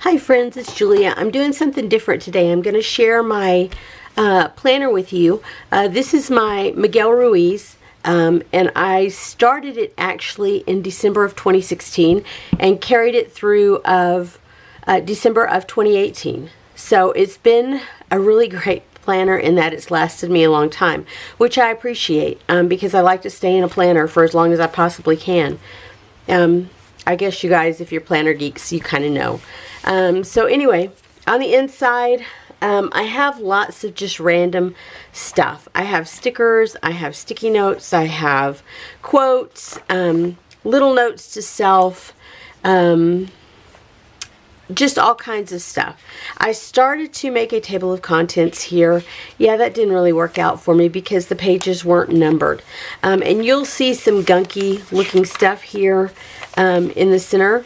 Hi friends, it's Julia. I'm doing something different today. I'm going to share my planner with you. This is my Miquelrius, and I started it actually in December of 2016 and carried it through December of 2018. So it's been a really great planner in that it's lasted me a long time, which I appreciate because I like to stay in a planner for as long as I possibly can. I guess you guys, if you're planner geeks, you kind of know. So anyway, on the inside, I have lots of just random stuff. I have stickers, I have sticky notes, I have quotes, little notes to self, just all kinds of stuff. I started to make a table of contents here. Yeah, that didn't really work out for me because the pages weren't numbered. And you'll see some gunky looking stuff here in the center.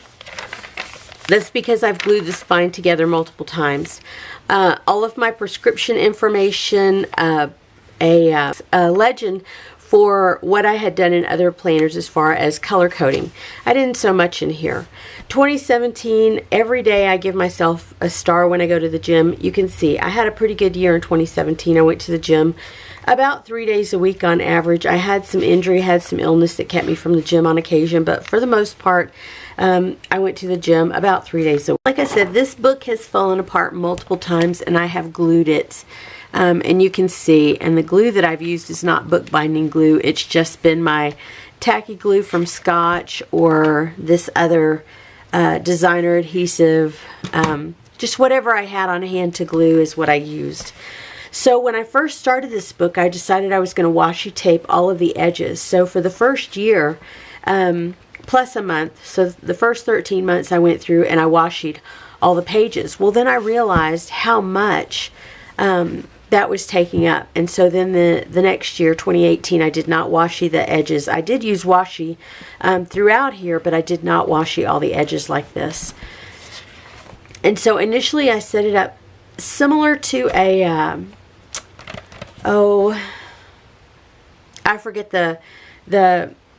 That's because I've glued the spine together multiple times. All of my prescription information, a legend for what I had done in other planners as far as color coding. I didn't so much in here. 2017, every day I give myself a star when I go to the gym. You can see I had a pretty good year in 2017. I went to the gym about 3 days a week on average. I had some injury, had some illness that kept me from the gym on occasion, but for the most part, I went to the gym about 3 days a week. Like I said, this book has fallen apart multiple times and I have glued it. And you can see, and the glue that I've used is not bookbinding glue. It's just been my tacky glue from Scotch or this other designer adhesive. Just whatever I had on hand to glue is what I used. So when I first started this book, I decided I was going to washi tape all of the edges. So for the first year, plus a month, so the first 13 months I went through and I washied all the pages. Well, then I realized how much that was taking up, and so then the next year, 2018, I did not washi the edges. I did use washi throughout here, but I did not washi all the edges like this. And so initially I set it up similar to a I forget the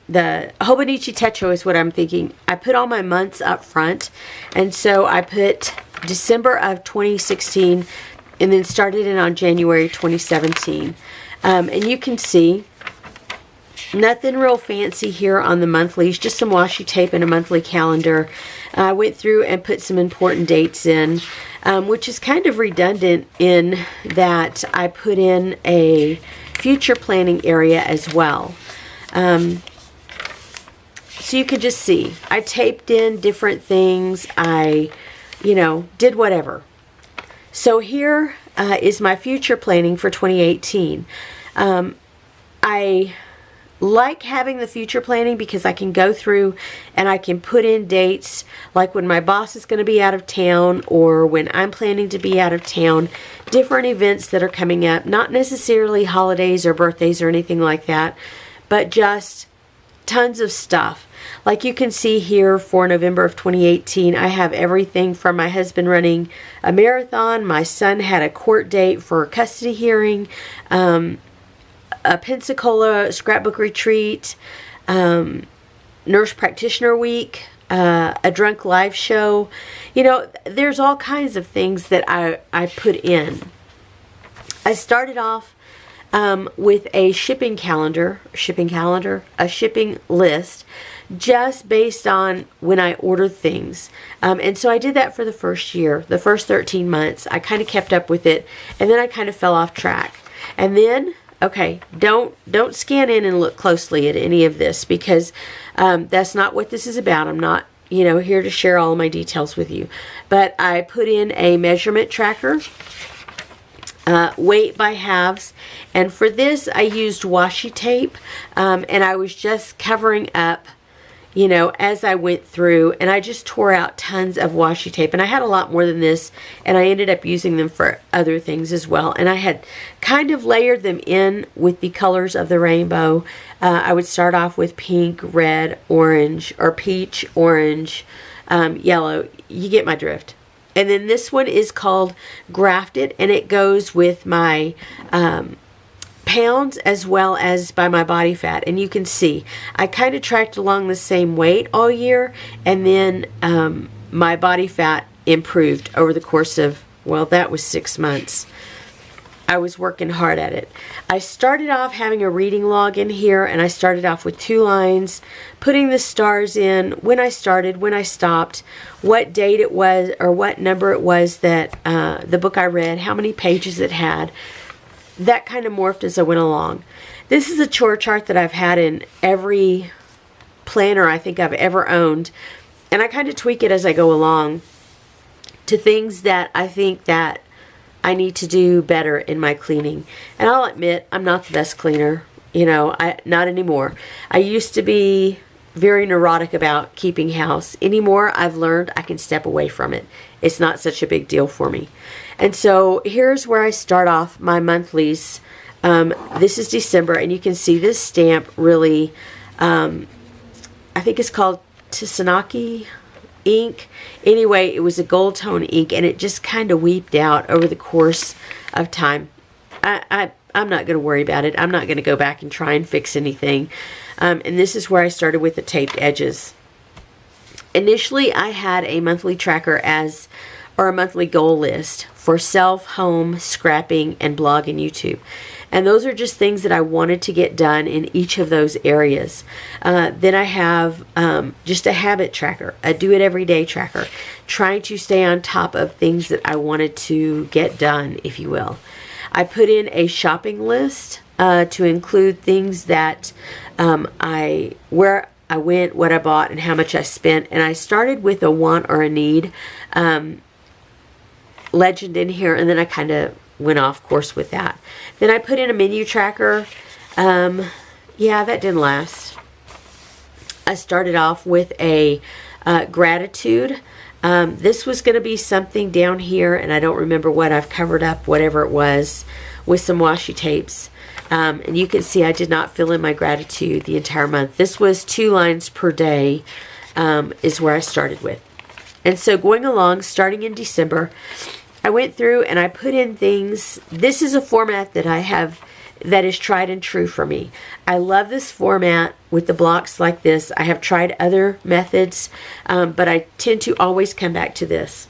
Hobonichi Techo is what I'm thinking. I put all my months up front, and so I put December of 2016 and then started it on January 2017. And you can see nothing real fancy here on the monthlies, just some washi tape and a monthly calendar. I went through and put some important dates in, which is kind of redundant in that I put in a future planning area as well. So you can just see, I taped in different things. I, did whatever. So here is my future planning for 2018. I like having the future planning because I can go through and I can put in dates like when my boss is going to be out of town or when I'm planning to be out of town, different events that are coming up, not necessarily holidays or birthdays or anything like that, but just tons of stuff. Like you can see here for November of 2018, I have everything from my husband running a marathon, my son had a court date for a custody hearing, a Pensacola scrapbook retreat, nurse practitioner week, a drunk live show. There's all kinds of things that I put in. I started off with a shipping list just based on when I ordered things. And so I did that for the first year, the first 13 months. I kind of kept up with it, and then I kind of fell off track. And then, okay, don't scan in and look closely at any of this because that's not what this is about. I'm not, here to share all of my details with you. But I put in a measurement tracker, weight by halves, and for this I used washi tape, and I was just covering up as I went through, and I just tore out tons of washi tape, and I had a lot more than this, and I ended up using them for other things as well, and I had kind of layered them in with the colors of the rainbow. I would start off with pink, red, orange, or peach, orange, yellow. You get my drift. And then this one is called Grafted, and it goes with my pounds as well as by my body fat. And you can see I kind of tracked along the same weight all year, and then my body fat improved over the course of, well, that was 6 months. I was working hard at it. I started off having a reading log in here, and I started off with 2 lines, putting the stars in, when I started, when I stopped, what date it was, or what number it was that the book I read, how many pages it had. That kind of morphed as I went along. This is a chore chart that I've had in every planner I think I've ever owned, and I kind of tweak it as I go along to things that I think that I need to do better in my cleaning. And I'll admit, I'm not the best cleaner, you know, not anymore. I used to be very neurotic about keeping house. Anymore, I've learned I can step away from it. It's not such a big deal for me. And so here's where I start off my monthlies. This is December, and you can see this stamp really, I think it's called Tisanaki ink. Anyway, it was a gold tone ink, and it just kind of weeped out over the course of time. I'm not going to worry about it. I'm not going to go back and try and fix anything. And this is where I started with the taped edges. Initially, I had a monthly tracker or a monthly goal list for self, home, scrapping, and blog and YouTube. And those are just things that I wanted to get done in each of those areas. Then I have just a habit tracker, a do it every day tracker, trying to stay on top of things that I wanted to get done, if you will. I put in a shopping list to include things that where I went, what I bought, and how much I spent. And I started with a want or a need legend in here, and then I kind of went off course with that. Then I put in a menu tracker. Yeah, that didn't last. I started off with a gratitude. This was going to be something down here, and I don't remember what. I've covered up whatever it was with some washi tapes. And you can see I did not fill in my gratitude the entire month. This was 2 lines per day is where I started with. And so going along, starting in December, I went through and I put in things. This is a format that I have that is tried and true for me. I love this format with the blocks like this. I have tried other methods, but I tend to always come back to this.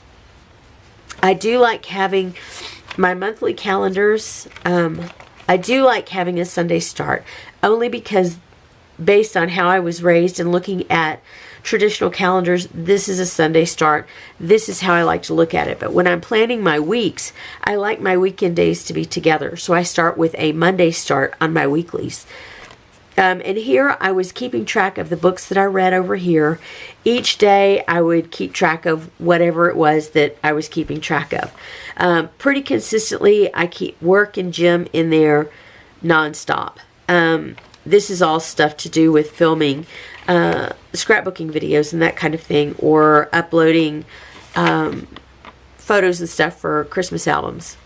I do like having my monthly calendars. I do like having a Sunday start, only because based on how I was raised and looking at traditional calendars, this is a Sunday start. This is how I like to look at it. But when I'm planning my weeks, I like my weekend days to be together. So I start with a Monday start on my weeklies. And here I was keeping track of the books that I read over here. Each day I would keep track of whatever it was that I was keeping track of. Pretty consistently, I keep work and gym in there nonstop. This is all stuff to do with filming scrapbooking videos and that kind of thing, or uploading photos and stuff for Christmas albums.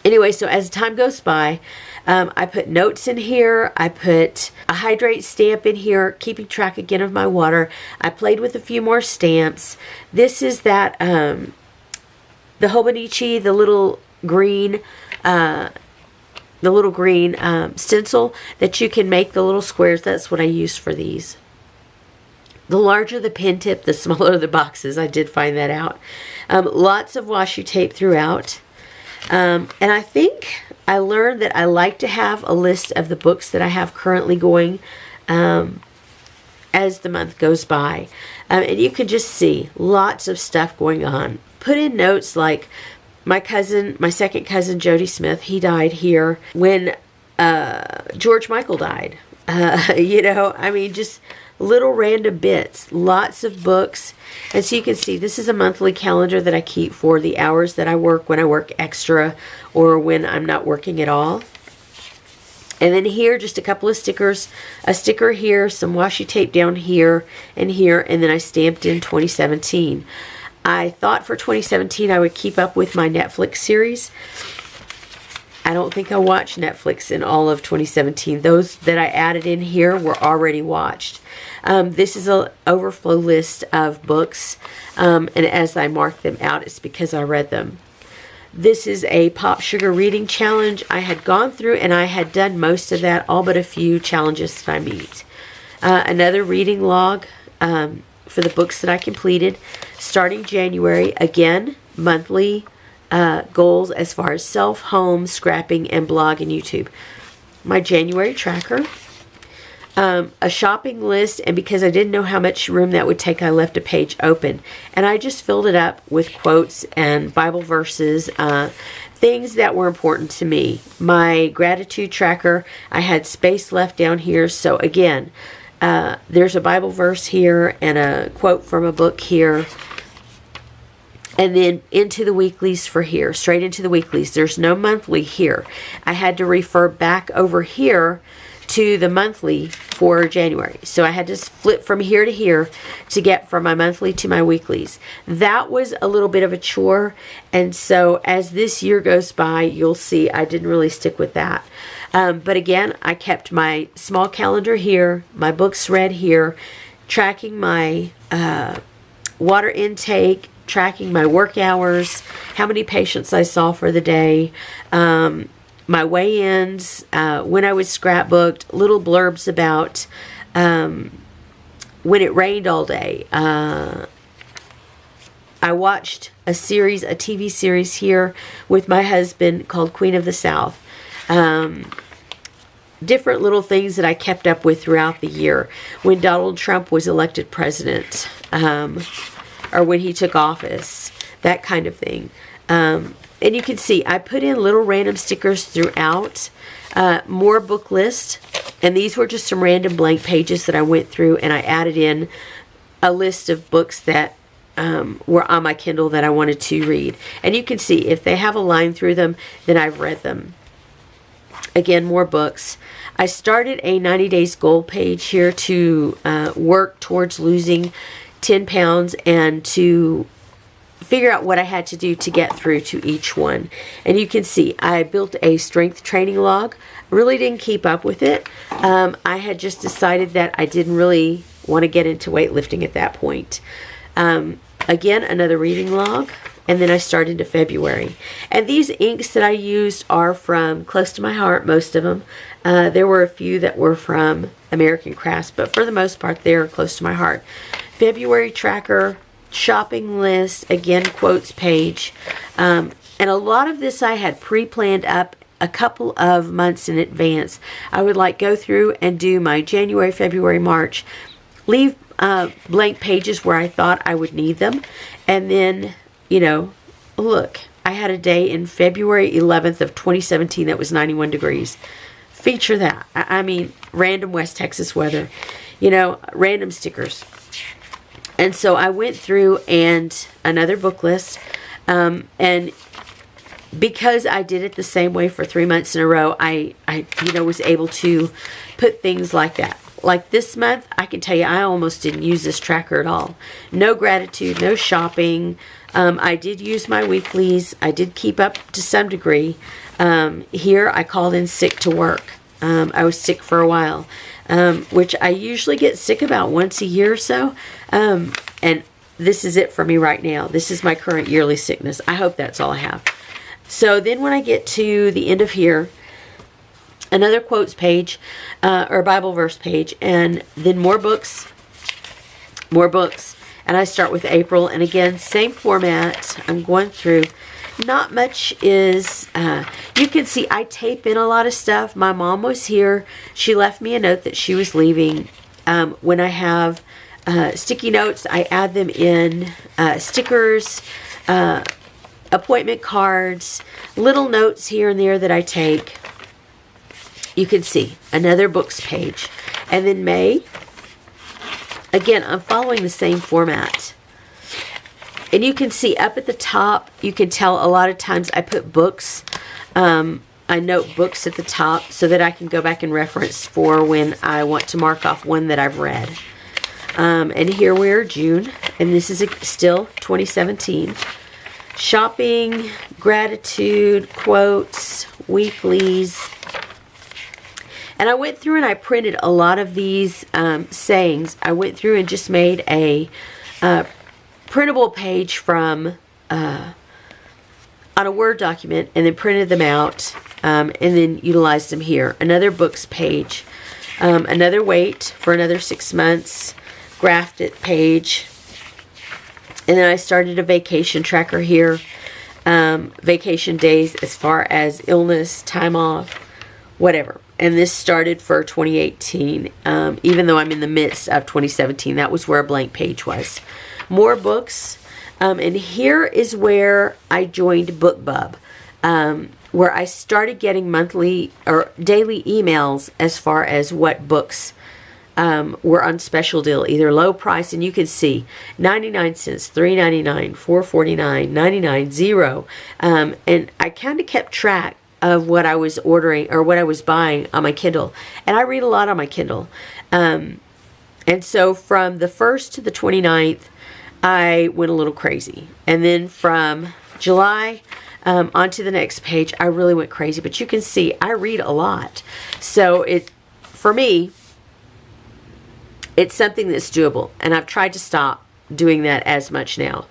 Anyway, so as time goes by, I put notes in here. I put a hydrate stamp in here, keeping track again of my water. I played with a few more stamps. This is that, the Hobonichi, the little green stencil that you can make the little squares. That's what I used for these. The larger the pen tip, the smaller the boxes. I did find that out. Lots of washi tape throughout. And I think I learned that I like to have a list of the books that I have currently going as the month goes by. And you can just see lots of stuff going on. Put in notes like my second cousin, Jody Smith, he died here when George Michael died. Just little random bits, lots of books. And so you can see this is a monthly calendar that I keep for the hours that I work, when I work extra or when I'm not working at all. And then here, just a couple of stickers, a sticker here, some washi tape down here, and then I stamped in 2017. I thought for 2017 I would keep up with my Netflix series. I don't think I watched Netflix in all of 2017. Those that I added in here were already watched. This is an overflow list of books, and as I mark them out, it's because I read them. This is a Pop Sugar Reading Challenge. I had gone through and I had done most of that, all but a few challenges that I meet. Another reading log. for the books that I completed. Starting January, again, monthly goals as far as self, home, scrapping, and blog and YouTube. My January tracker, a shopping list, and because I didn't know how much room that would take, I left a page open. And I just filled it up with quotes and Bible verses, things that were important to me. My gratitude tracker, I had space left down here. So again, there's a Bible verse here and a quote from a book here. And then into the weeklies for here, straight into the weeklies. There's no monthly here. I had to refer back over here to the monthly for January. So I had to flip from here to here to get from my monthly to my weeklies. That was a little bit of a chore. And so as this year goes by, you'll see I didn't really stick with that. But again, I kept my small calendar here, my books read here, tracking my water intake, tracking my work hours, how many patients I saw for the day, my weigh-ins, when I was scrapbooked, little blurbs about when it rained all day. I watched a TV series here with my husband called Queen of the South. Different little things that I kept up with throughout the year. When Donald Trump was elected president, or when he took office, that kind of thing. And you can see I put in little random stickers throughout, more book list, and these were just some random blank pages that I went through, and I added in a list of books that were on my Kindle that I wanted to read. And you can see if they have a line through them, then I've read them. Again, more books. I started a 90 days goal page here to work towards losing 10 pounds and to figure out what I had to do to get through to each one. And you can see I built a strength training log. Really didn't keep up with it. I had just decided that I didn't really want to get into weightlifting at that point. Again, another reading log. And then I started into February. And these inks that I used are from Close to My Heart, most of them. There were a few that were from American Crafts, but for the most part, they're close to my heart. February tracker, shopping list, again, quotes page. And a lot of this I had pre-planned up a couple of months in advance. I would go through and do my January, February, March, leave blank pages where I thought I would need them. And then, look, I had a day in February 11th of 2017 that was 91 degrees. Feature that. I mean, random West Texas weather, random stickers. And so I went through and another book list, and because I did it the same way for 3 months in a row, I was able to put things like that. Like this month, I can tell you I almost didn't use this tracker at all. No gratitude, no shopping. I did use my weeklies. I did keep up to some degree. Here, I called in sick to work. I was sick for a while, which I usually get sick about once a year or so. And this is it for me right now. This is my current yearly sickness. I hope that's all I have. So then when I get to the end of here, another quotes page, or Bible verse page, and then more books. And I start with April, and again, same format. I'm going through. Not much is, you can see I tape in a lot of stuff. My mom was here. She left me a note that she was leaving. When I have sticky notes, I add them in, stickers, appointment cards, little notes here and there that I take. You can see another books page. And then May, again, I'm following the same format. And you can see up at the top, you can tell a lot of times I put books. I note books at the top so that I can go back and reference for when I want to mark off one that I've read. And here we're June, and this is still 2017. Shopping, gratitude, quotes, weeklies. And I went through and I printed a lot of these sayings. I went through and just made a printable page from on a Word document and then printed them out and then utilized them here. Another books page. Another wait for another 6 months. graphed it page. And then I started a vacation tracker here. Vacation days as far as illness, time off, whatever. And this started for 2018, even though I'm in the midst of 2017. That was where a blank page was. More books. And here is where I joined BookBub, where I started getting monthly or daily emails as far as what books were on special deal, either low price, and you can see 99 cents, $3.99, $4.49, 99, 0. And I kind of kept track of what I was ordering or what I was buying on my Kindle. And I read a lot on my Kindle. And so from the 1st to the 29th, I went a little crazy. And then from July onto the next page, I really went crazy. But you can see I read a lot. So for me, it's something that's doable. And I've tried to stop doing that as much now.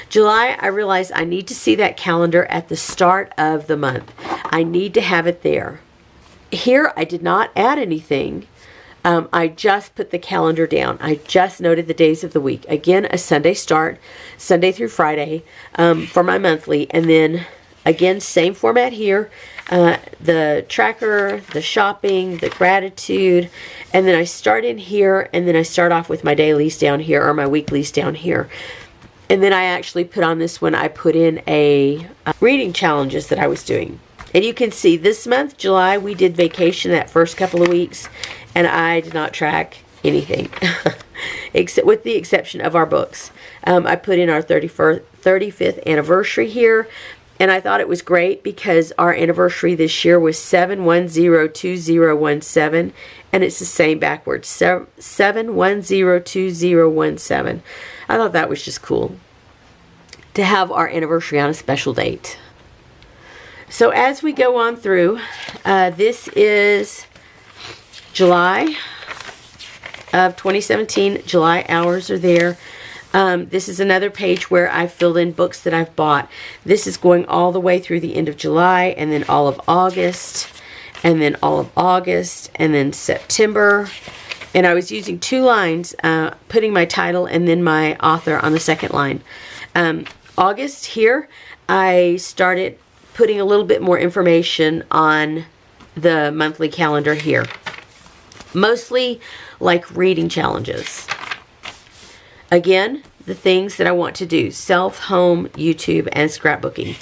July, I realized I need to see that calendar at the start of the month. I need to have it there. Here, I did not add anything. I just put the calendar down. I just noted the days of the week. Again, a Sunday start, Sunday through Friday for my monthly. And then, again, same format here. The tracker, the shopping, the gratitude. And then I start in here, and then I start off with my dailies down here, or my weeklies down here. And then I actually put on this one, I put in a reading challenges that I was doing. And you can see this month, July, we did vacation that first couple of weeks. And I did not track anything, except with the exception of our books. I put in our 35th anniversary here. And I thought it was great because our anniversary this year was 7102017. And it's the same backwards, 7102017. I thought that was just cool to have our anniversary on a special date. So as we go on through, this is July of 2017. July hours are there. This is another page where I filled in books that I've bought. This is going all the way through the end of July, and then all of August, and then all of August, and then September. And I was using 2 lines, putting my title and then my author on the second line. August here, I started putting a little bit more information on the monthly calendar here. Mostly like reading challenges. Again, the things that I want to do. Self, home, YouTube, and scrapbooking.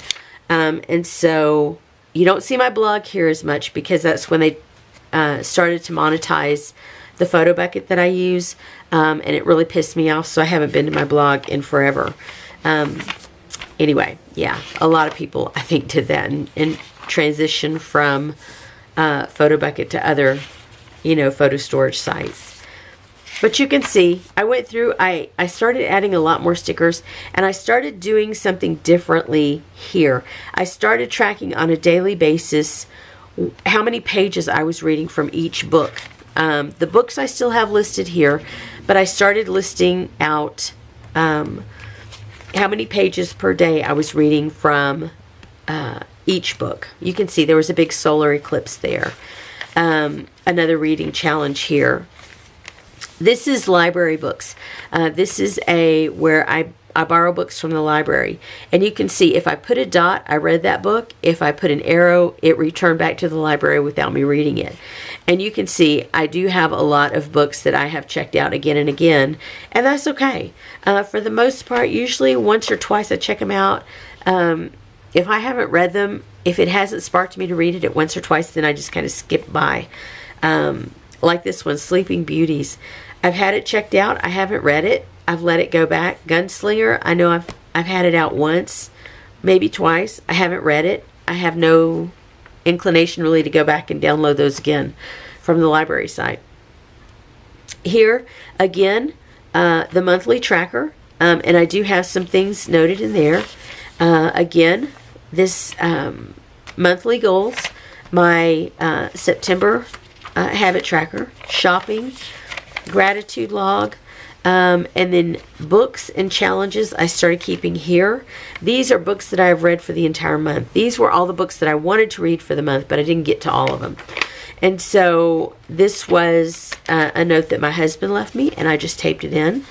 And so you don't see my blog here as much because that's when they started to monetize the photo bucket that I use. And it really pissed me off, so I haven't been to my blog in forever. Anyway, yeah, a lot of people, I think, did that and transition from photo bucket to other, photo storage sites. But you can see, I went through, I started adding a lot more stickers, and I started doing something differently here. I started tracking on a daily basis how many pages I was reading from each book. The books I still have listed here, but I started listing out how many pages per day I was reading from each book. You can see there was a big solar eclipse there. Another reading challenge here. This is library books. This is where I borrow books from the library. And you can see if I put a dot, I read that book. If I put an arrow, it returned back to the library without me reading it. And you can see I do have a lot of books that I have checked out again and again. And that's okay. For the most part, usually once or twice I check them out. If I haven't read them, if it hasn't sparked me to read it once or twice, then I just kind of skip by. Like this one, Sleeping Beauties. I've had it checked out. I haven't read it. I've let it go back. Gunslinger, I know I've had it out once, maybe twice. I haven't read it. I have no inclination really to go back and download those again from the library site. Here, again, the monthly tracker, and I do have some things noted in there. Again, this monthly goals, my September habit tracker, shopping, gratitude log, and then books and challenges I started keeping here. These are books that I've read for the entire month. These were all the books that I wanted to read for the month, but I didn't get to all of them. And so this was a note that my husband left me, and I just taped it in.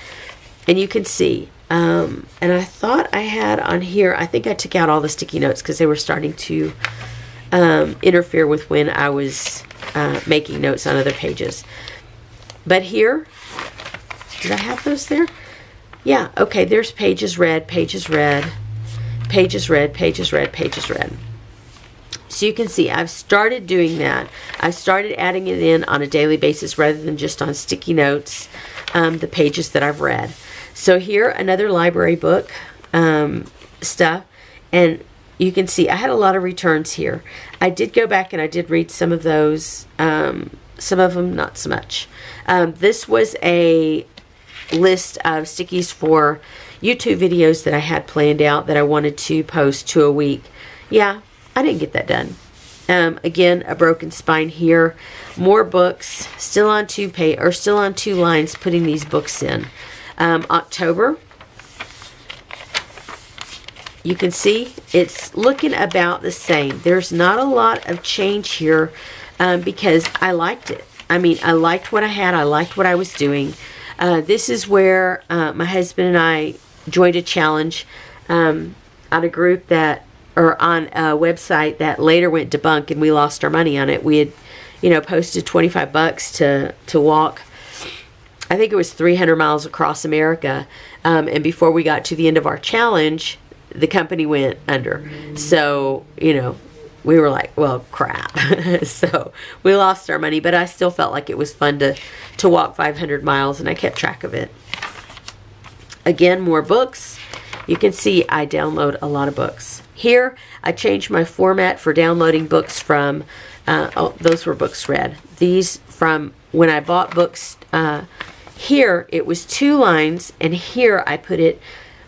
And you can see, and I thought I had on here, I think I took out all the sticky notes because they were starting to interfere with when I was making notes on other pages. But here, did I have those there? Yeah, okay, there's pages read, pages read, pages read, pages read, pages read. So you can see I've started doing that. I've started adding it in on a daily basis rather than just on sticky notes, the pages that I've read. So here, another library book stuff, and you can see I had a lot of returns here. I did go back and I did read some of those, some of them not so much. This was a list of stickies for YouTube videos that I had planned out that I wanted to post 2 a week. Yeah, I didn't get that done. Again, a broken spine here. More books, still on 2 lines putting these books in. October, you can see it's looking about the same. There's not a lot of change here because I liked it. I mean, I liked what I had. I liked what I was doing. This is where my husband and I joined a challenge on a group that, or on a website that later went debunk, and we lost our money on it. We had, posted $25 to walk. I think it was 300 miles across America. And before we got to the end of our challenge, the company went under. So, we were like, well, crap. So we lost our money, but I still felt like it was fun to walk 500 miles, and I kept track of it. Again, more books. You can see I download a lot of books. Here, I changed my format for downloading books from, those were books read. These from when I bought books, here it was 2 lines, and here I put it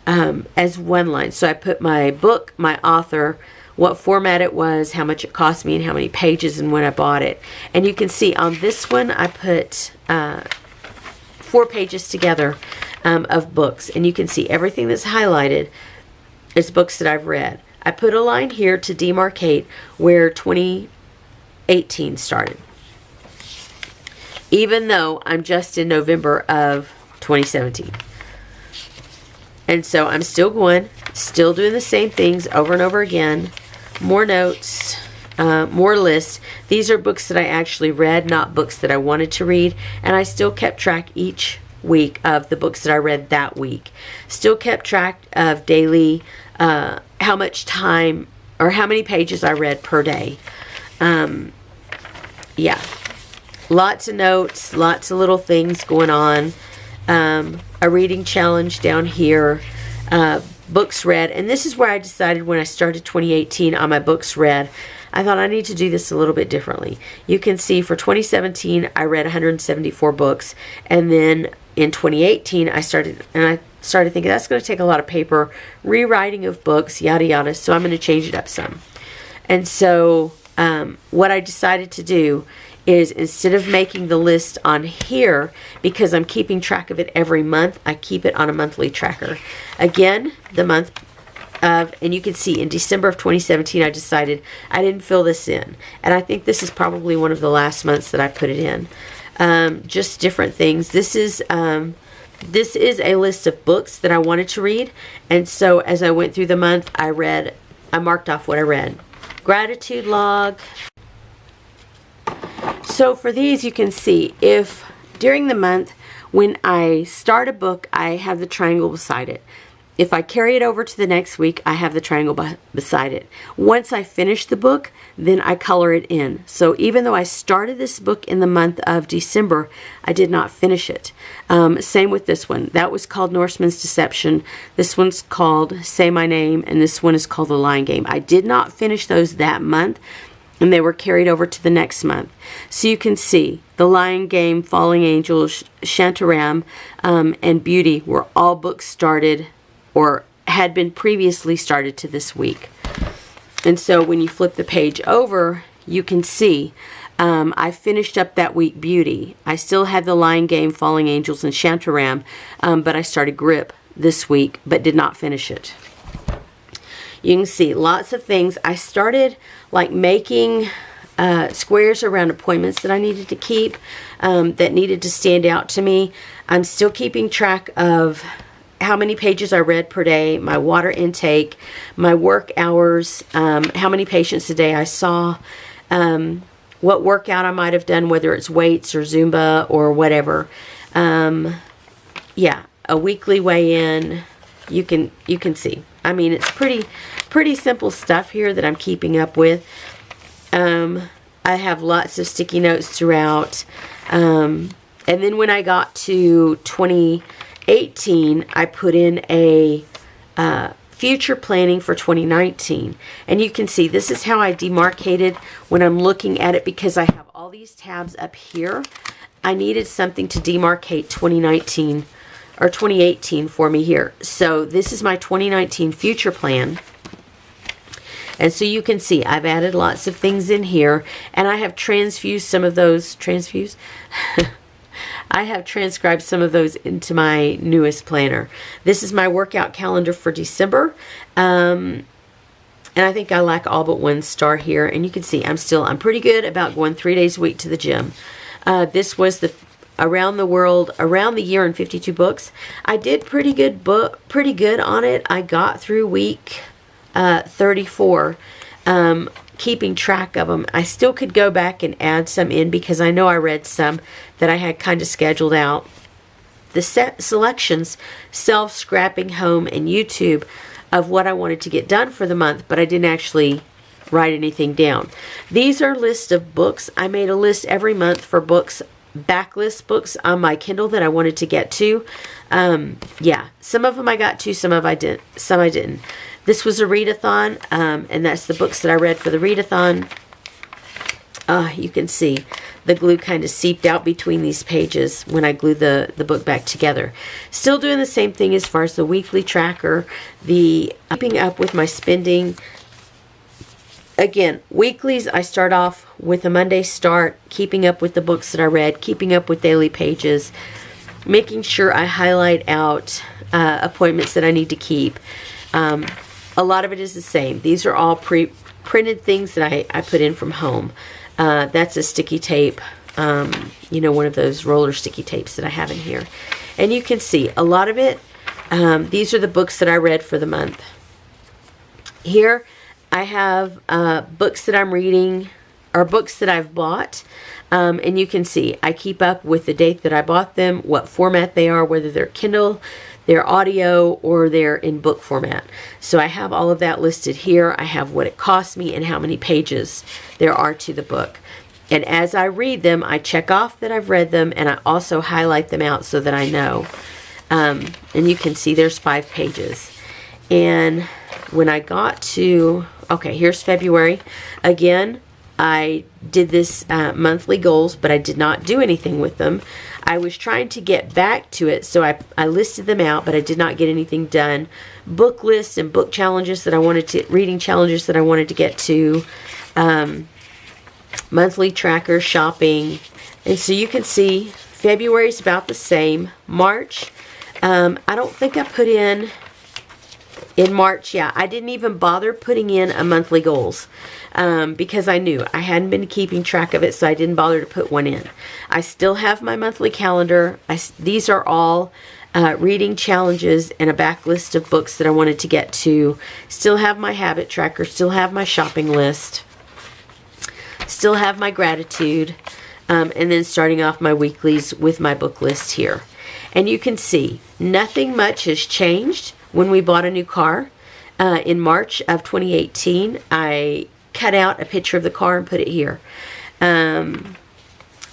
as 1 line. So I put my book, my author, what format it was, how much it cost me, and how many pages, and when I bought it. And you can see on this one I put 4 pages together of books, and you can see everything that's highlighted is books that I've read. I put a line here to demarcate where 2018 started, even though I'm just in November of 2017. And so I'm still going, still doing the same things over and over again. More notes, more lists. These are books that I actually read, not books that I wanted to read. And I still kept track each week of the books that I read that week. Still kept track of daily, how much time or how many pages I read per day. Yeah. Lots of notes, lots of little things going on. A reading challenge down here. Books read. And this is where I decided when I started 2018 on my books read, I thought I need to do this a little bit differently. You can see for 2017, I read 174 books. And then in 2018, I started thinking that's going to take a lot of paper, rewriting of books, yada, yada. So I'm going to change it up some. And so what I decided to do is instead of making the list on here, because I'm keeping track of it every month, I keep it on a monthly tracker. Again, the month of, and you can see in December of 2017, I decided I didn't fill this in. And I think this is probably one of the last months that I put it in. Just different things. This is a list of books that I wanted to read. And so as I went through the month, I marked off what I read. Gratitude log. So for these, you can see if during the month when I start a book, I have the triangle beside it. If I carry it over to the next week, I have the triangle beside it. Once I finish the book, then I color it in. So even though I started this book in the month of December, I did not finish it. Same with this one. That was called Norseman's Deception. This one's called Say My Name, and this one is called The Lion Game. I did not finish those that month, and they were carried over to the next month. So you can see The Lion Game, Falling Angels, Shantaram, and Beauty were all books started or had been previously started to this week. And so when you flip the page over, you can see I finished up that week Beauty. I still had The Lion Game, Falling Angels, and Shantaram, but I started Grip this week, but did not finish it. You can see lots of things. I started like making squares around appointments that I needed to keep, that needed to stand out to me. I'm still keeping track of how many pages I read per day, my water intake, my work hours, how many patients a day I saw, what workout I might have done, whether it's weights or Zumba or whatever. Yeah, a weekly weigh-in. You can see. I mean, it's pretty simple stuff here that I'm keeping up with. I have lots of sticky notes throughout. And then when I got to 2018, I put in a future planning for 2019. And you can see this is how I demarcated when I'm looking at it, because I have all these tabs up here. I needed something to demarcate 2019 or 2018 for me here. So this is my 2019 future plan. And so you can see I've added lots of things in here, and I have transfused some of those, I have transcribed some of those into my newest planner. This is my workout calendar for December. And I think I lack all but one star here. And you can see I'm pretty good about going 3 days a week to the gym. This was the Around the Year in 52 books. I did pretty good on it. I got through week 34, keeping track of them. I still could go back and add some in, because I know I read some that I had kind of scheduled out. The selections, self-scrapping, home, and YouTube, of what I wanted to get done for the month, but I didn't actually write anything down. These are lists of books. I made a list every month for books, backlist books on my Kindle that I wanted to get to. Yeah, some of them I got to, some I didn't. This was a readathon, and that's the books that I read for the readathon. You can see the glue kind of seeped out between these pages when I glued the book back together. Still doing the same thing as far as the weekly tracker, the keeping up with my spending. Again, weeklies, I start off with a Monday start, keeping up with the books that I read, keeping up with daily pages, making sure I highlight out appointments that I need to keep. A lot of it is the same. These are all pre-printed things that I put in from home. That's a sticky tape, one of those roller sticky tapes that I have in here. And you can see a lot of it, these are the books that I read for the month. Here I have books that I'm reading, or books that I've bought, and you can see I keep up with the date that I bought them, what format they are, whether they're Kindle, they're audio, or they're in book format. So I have all of that listed here. I have what it cost me and how many pages there are to the book. And as I read them, I check off that I've read them, and I also highlight them out so that I know. And you can see there's 5 pages. And when I got to, okay, here's February. Again, I did this monthly goals, but I did not do anything with them. I was trying to get back to it, so I listed them out, but I did not get anything done. Book lists and book challenges that I wanted to, reading challenges that I wanted to get to, monthly tracker, shopping. And so you can see February is about the same. March, I don't think I put in March, yeah, I didn't even bother putting in a monthly goals because I knew I hadn't been keeping track of it, so I didn't bother to put one in. I still have my monthly calendar. These are all reading challenges and a backlist of books that I wanted to get to. Still have my habit tracker, still have my shopping list, still have my gratitude, and then starting off my weeklies with my book list here. And you can see nothing much has changed. When we bought a new car in March of 2018, I cut out a picture of the car and put it here. When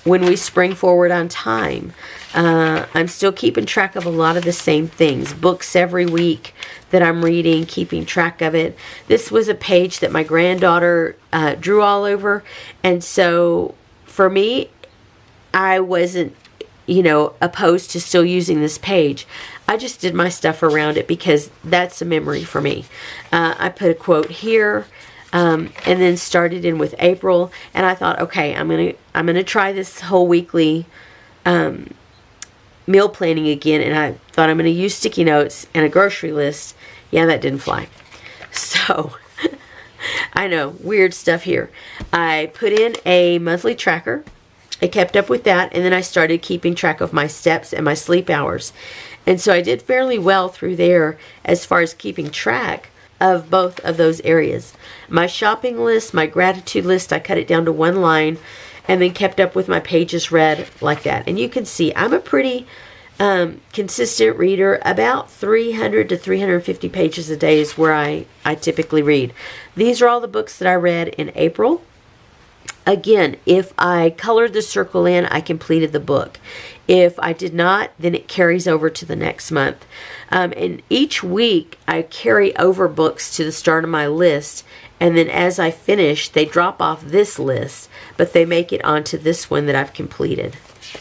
we spring forward on time, I'm still keeping track of a lot of the same things. Books every week that I'm reading, keeping track of it. This was a page that my granddaughter drew all over. And so for me, I wasn't opposed to still using this page. I just did my stuff around it because that's a memory for me. I put a quote here, and then started in with April, and I thought, okay, I'm gonna try this whole weekly meal planning again, and I thought I'm gonna use sticky notes and a grocery list. Yeah, that didn't fly. So I know, weird stuff here. I put in a monthly tracker. I kept up with that, and then I started keeping track of my steps and my sleep hours. And so I did fairly well through there as far as keeping track of both of those areas. My shopping list, my gratitude list, I cut it down to one line and then kept up with my pages read like that. And you can see I'm a pretty consistent reader. About 300 to 350 pages a day is where I typically read. These are all the books that I read in April. Again, if I colored the circle in, I completed the book. If I did not, then it carries over to the next month. And each week, I carry over books to the start of my list. And then as I finish, they drop off this list, but they make it onto this one that I've completed,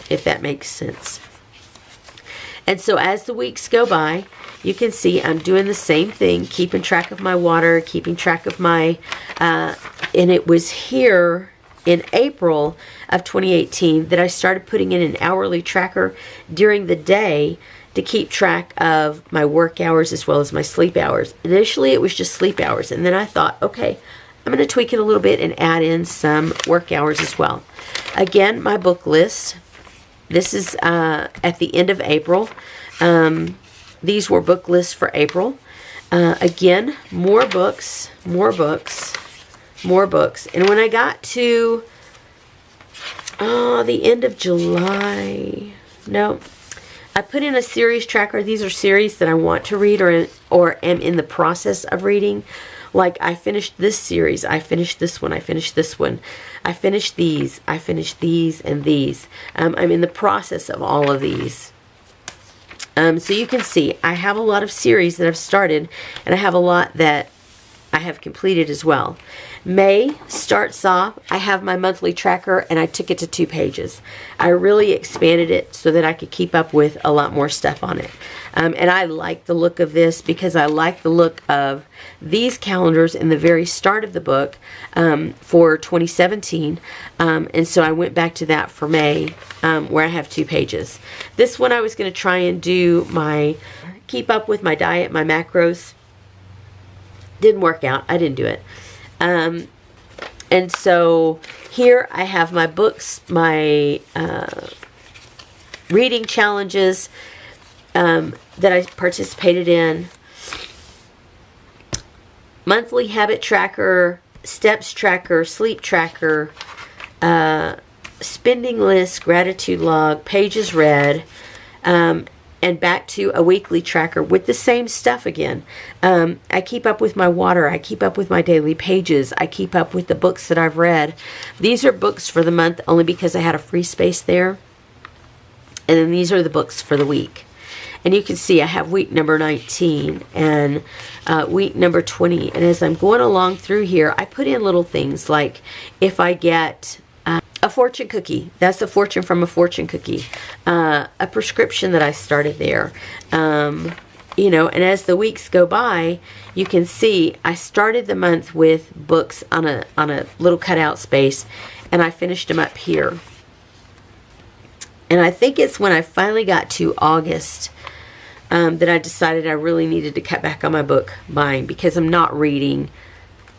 if that makes sense. And so as the weeks go by, you can see I'm doing the same thing, keeping track of my water, keeping track of my, and it was here in April of 2018 that I started putting in an hourly tracker during the day to keep track of my work hours as well as my sleep hours. Initially, it was just sleep hours, and then I thought, okay, I'm going to tweak it a little bit and add in some work hours as well. Again, my book list. This is at the end of April. These were book lists for April. Again, more books, more books, more books. And when I got to the end of July, no, I put in a series tracker. These are series that I want to read or am in the process of reading. Like I finished this series, I finished this one, I finished this one, I finished these and these. I'm in the process of all of these. So you can see I have a lot of series that I've started, and I have a lot that I have completed as well. May starts off, I have my monthly tracker and I took it to 2 pages. I really expanded it so that I could keep up with a lot more stuff on it. And I like the look of this because I like the look of these calendars in the very start of the book for 2017. And so I went back to that for May where I have 2 pages. This one I was going to try and do my keep up with my diet, my macros. Didn't work out. I didn't do it. And so here I have my books, my reading challenges that I participated in, monthly habit tracker, steps tracker, sleep tracker, spending list, gratitude log, pages read, and back to a weekly tracker with the same stuff again. I keep up with my water. I keep up with my daily pages. I keep up with the books that I've read. These are books for the month only because I had a free space there. And then these are the books for the week. And you can see I have week number 19 and week number 20. And as I'm going along through here, I put in little things like if I get a fortune cookie. That's a fortune from a fortune cookie. A prescription that I started there. You know, and as the weeks go by, you can see I started the month with books on a little cutout space, and I finished them up here. And I think it's when I finally got to August that I decided I really needed to cut back on my book buying because I'm not reading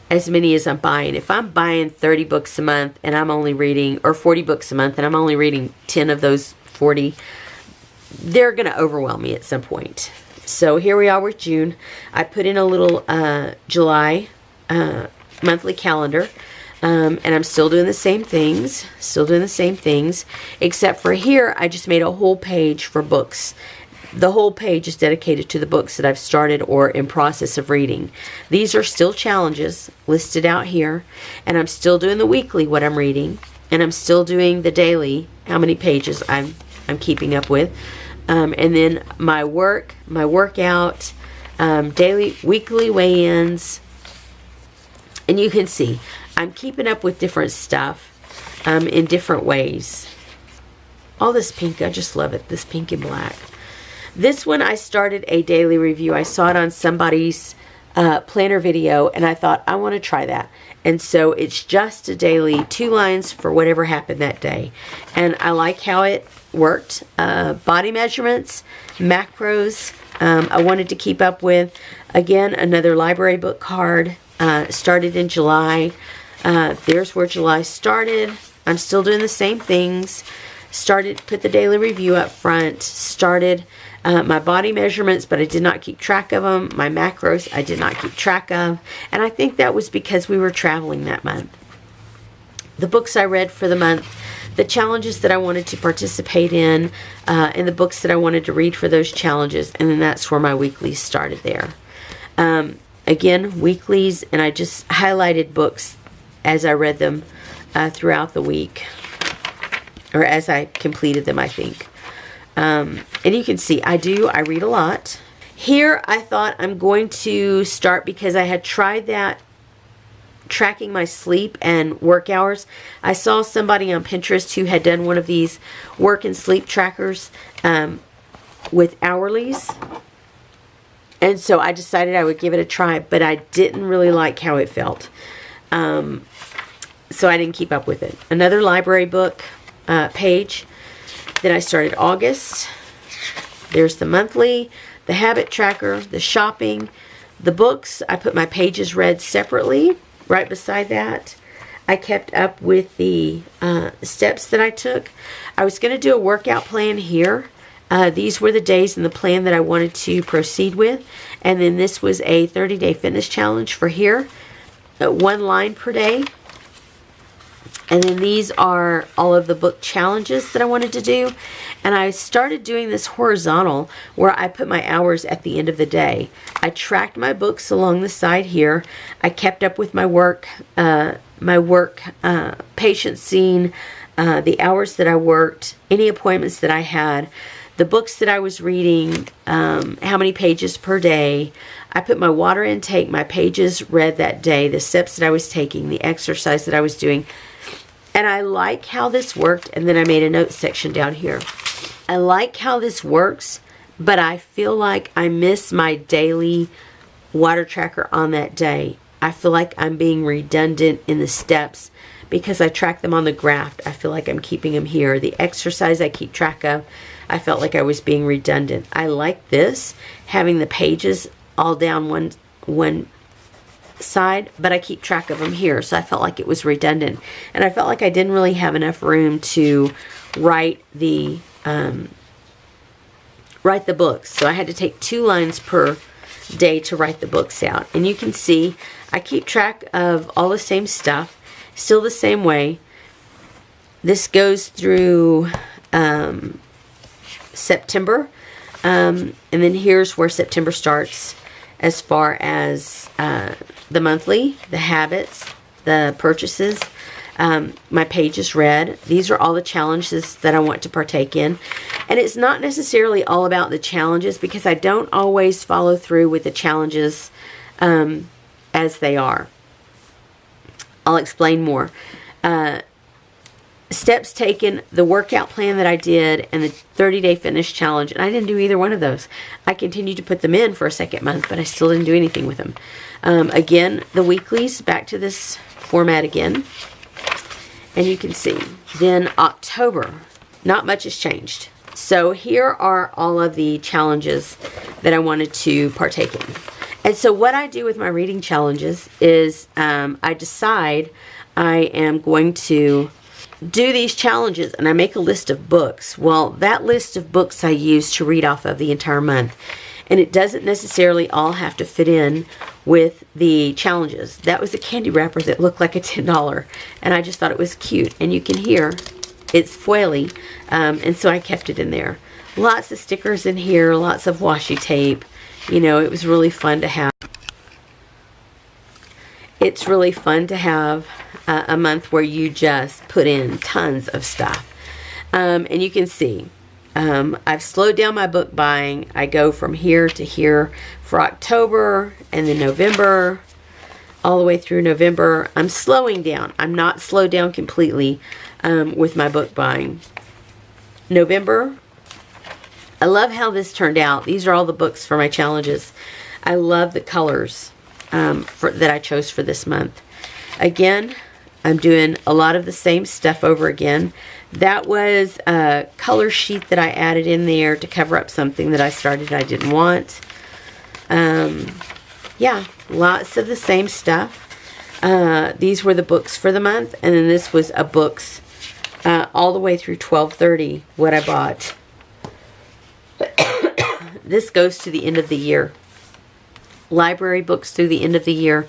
as many as I'm buying. If I'm buying 30 books a month and I'm only reading, or 40 books a month and I'm only reading 10 of those 40, they're going to overwhelm me at some point. So here we are with June. I put in a little July monthly calendar, and I'm still doing the same things, except for here I just made a whole page for books. The whole page is dedicated to the books that I've started or in process of reading. These are still challenges listed out here, and I'm still doing the weekly what I'm reading, and I'm still doing the daily how many pages I'm keeping up with, and then my workout, daily, weekly weigh-ins, and you can see I'm keeping up with different stuff in different ways. All this pink, I just love it. This pink and black. This one I started a daily review. I saw it on somebody's planner video, and I thought, I want to try that. And so it's just a daily 2 lines for whatever happened that day. And I like how it worked. Body measurements, macros, I wanted to keep up with. Again, another library book card. started in July. There's where July started. I'm still doing the same things. Put the daily review up front. Started my body measurements, but I did not keep track of them. My macros, I did not keep track of. And I think that was because we were traveling that month. The books I read for the month, the challenges that I wanted to participate in, and the books that I wanted to read for those challenges. And then that's where my weeklies started there. Again, weeklies, and I just highlighted books as I read them throughout the week. Or as I completed them, I think. And you can see, I read a lot. Here, I thought I'm going to start, because I had tried that, tracking my sleep and work hours. I saw somebody on Pinterest who had done one of these work and sleep trackers with hourlies. And so I decided I would give it a try, but I didn't really like how it felt. So I didn't keep up with it. Another library book page. Then I started August. There's the monthly, the habit tracker, the shopping, the books. I put my pages read separately right beside that. I kept up with the steps that I took. I was going to do a workout plan here. These were the days in the plan that I wanted to proceed with. And then this was a 30-day fitness challenge for here. 1 line per day. And then these are all of the book challenges that I wanted to do. And I started doing this horizontal where I put my hours at the end of the day. I tracked my books along the side here. I kept up with my work patient scene, the hours that I worked, any appointments that I had, the books that I was reading, how many pages per day. I put my water intake, my pages read that day, the steps that I was taking, the exercise that I was doing. And I like how this worked, and then I made a notes section down here. I like how this works, but I feel like I miss my daily water tracker on that day. I feel like I'm being redundant in the steps because I track them on the graph. I feel like I'm keeping them here. The exercise I keep track of, I felt like I was being redundant. I like this, having the pages all down one side, but I keep track of them here, so I felt like it was redundant, and I felt like I didn't really have enough room to write the books, so I had to take 2 lines per day to write the books out. And you can see I keep track of all the same stuff, still the same way. This goes through September, and then here's where September starts as far as the monthly, the habits, the purchases, my pages read. These are all the challenges that I want to partake in. And it's not necessarily all about the challenges, because I don't always follow through with the challenges as they are. I'll explain more. Steps taken, the workout plan that I did, and the 30-day fitness challenge, and I didn't do either one of those. I continued to put them in for a second month, but I still didn't do anything with them. Again, the weeklies, back to this format again. And you can see, then October, not much has changed. So here are all of the challenges that I wanted to partake in. And so what I do with my reading challenges is I decide I am going to do these challenges, and I make a list of books. Well, that list of books I use to read off of the entire month. And it doesn't necessarily all have to fit in with the challenges. That was a candy wrapper that looked like a $10, and I just thought it was cute. And you can hear it's foily, and so I kept it in there. Lots of stickers in here, lots of washi tape. You know, it was really fun to have. It's really fun to have a month where you just put in tons of stuff. And you can see, I've slowed down my book buying. I go from here to here for October, and then November, all the way through November. I'm slowing down. I'm not slowed down completely with my book buying. November, I love how this turned out. These are all the books for my challenges. I love the colors that I chose for this month. Again, I'm doing a lot of the same stuff over again. That was a color sheet that I added in there to cover up something that I started I didn't want. yeah, lots of the same stuff. These were the books for the month, and then this was a books all the way through 12/30, what I bought. This goes to the end of the year. Library books through the end of the year.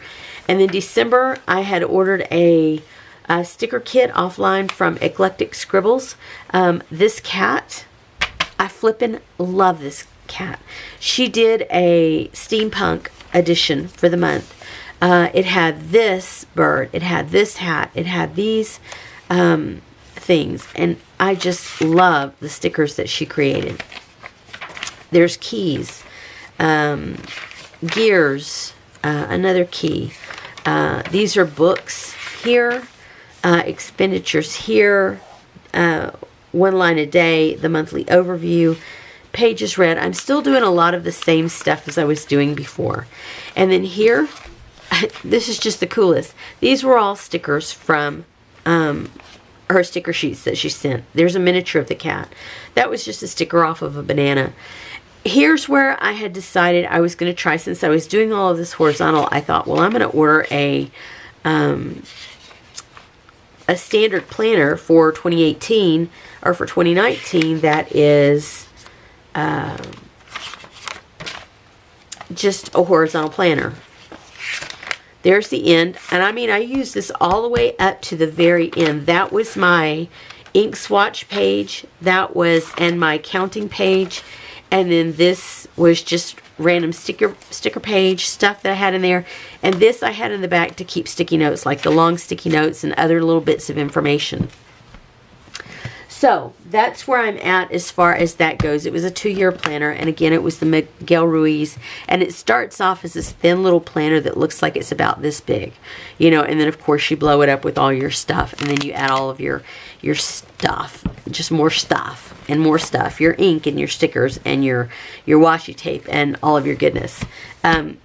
And then December, I had ordered a sticker kit offline from Eclectic Scribbles. This cat, I flippin' love this cat. She did a steampunk edition for the month. It had this bird, it had this hat, it had these things, and I just love the stickers that she created. There's keys, gears, another key. These are books here, expenditures here, one line a day, the monthly overview, pages read. I'm still doing a lot of the same stuff as I was doing before. And then here, this is just the coolest. These were all stickers from her sticker sheets that she sent. There's a miniature of the cat. That was just a sticker off of a banana. Here's where I had decided I was going to try, since I was doing all of this horizontal, I thought, well, I'm going to order a standard planner for 2018 or for 2019 that is just a horizontal planner. There's the end, and I mean, I used this all the way up to the very end. That was my ink swatch page, that was, and my counting page, and then this was just random sticker page stuff that I had in there, and this I had in the back to keep sticky notes, like the long sticky notes and other little bits of information. So that's where I'm at as far as that goes. It was a 2-year planner, and again, it was the Miquelrius, and it starts off as this thin little planner that looks like it's about this big, you know, and then of course you blow it up with all your stuff, and then you add all of your stuff, just more stuff and more stuff, your ink and your stickers and your washi tape and all of your goodness. And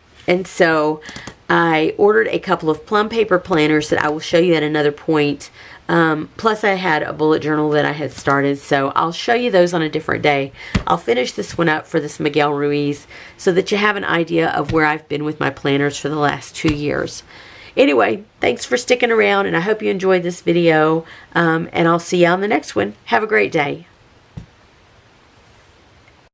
so I ordered a couple of plum paper planners that I will show you at another point. Plus I had a bullet journal that I had started, so I'll show you those on a different day. I'll finish this one up for this Miquelrius so that you have an idea of where I've been with my planners for the last 2 years. Anyway, thanks for sticking around, and I hope you enjoyed this video, and I'll see you on the next one. Have a great day.